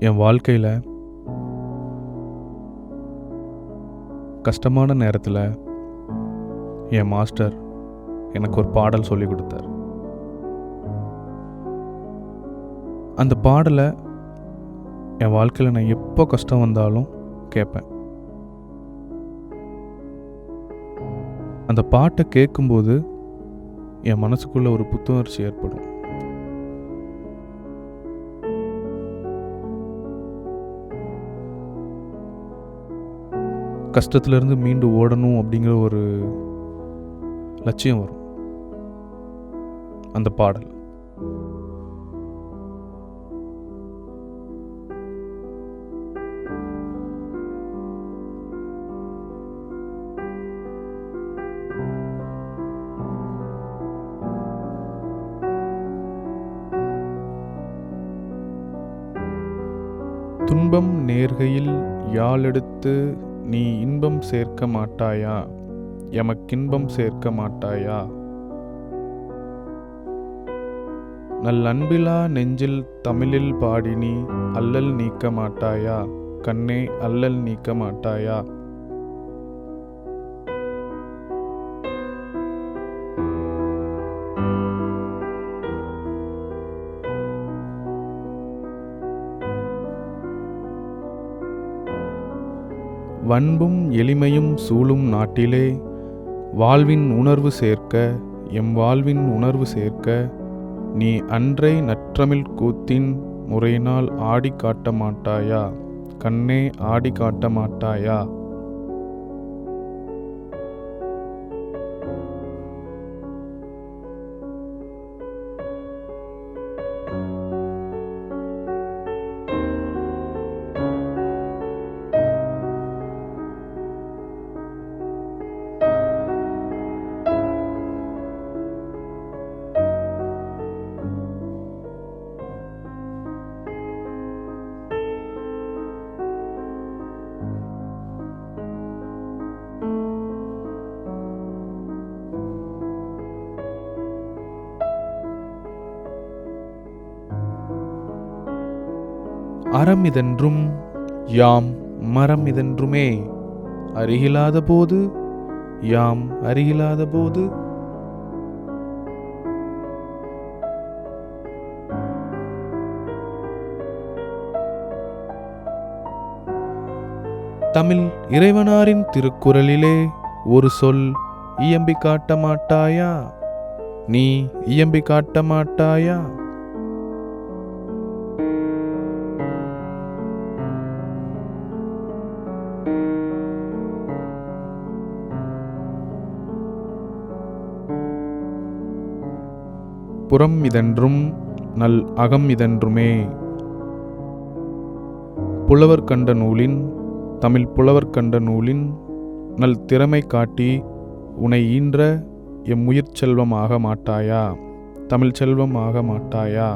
என் வாழ்க்கையில் கஷ்டமான நேரத்தில் என் மாஸ்டர் எனக்கு ஒரு பாடல் சொல்லி கொடுத்தார். அந்த பாடலை என் வாழ்க்கையில் நான் எப்போ கஷ்டம் வந்தாலும் கேட்பேன். அந்த பாட்டை கேட்கும்போது என் மனசுக்குள்ள ஒரு புத்துணர்ச்சி ஏற்படும். கஷ்டத்திலிருந்து மீண்டு ஓடணும் அப்படிங்கிற ஒரு லட்சியம் வரும் அந்த பாடல். துன்பம் நேர்கையில் யாழெடுத்து நீ இன்பம் சேர்க்க மாட்டாயா, எமக்கின்பம் சேர்க்க மாட்டாயா, நல்லன்பிலா நெஞ்சில் தமிழில் பாடி நீ அல்லல் நீக்க மாட்டாயா, கண்ணே அல்லல் நீக்க மாட்டாயா. வன்பும் எளிமையும் சூழும் நாட்டிலே வாழ்வின் உணர்வு சேர்க்க, எம் வாழ்வின் உணர்வு சேர்க்க, நீ அன்றை நற்றமிழ் கூத்தின் முறையினால் ஆடி காட்ட மாட்டாயா, கண்ணே ஆடி காட்ட மாட்டாயா. அறமிதென்றும் யாம் மரமிதென்றுமே, அருகிலாத போது யாம் அருகிலாத போது, தமிழ் இறைவனாரின் திருக்குறளிலே ஒரு சொல் இயம்பி காட்ட மாட்டாயா, நீ இயம்பி காட்ட மாட்டாயா. புறம் இதென்றும் நல் அகம் இதென்றுமே, புலவர் கண்ட நூலின் தமிழ் புலவர் கண்ட நூலின் நல் திறமை காட்டி உனை ஈன்ற எம் உயிர் செல்வம் ஆக மாட்டாயா, தமிழ் செல்வம் ஆக மாட்டாயா.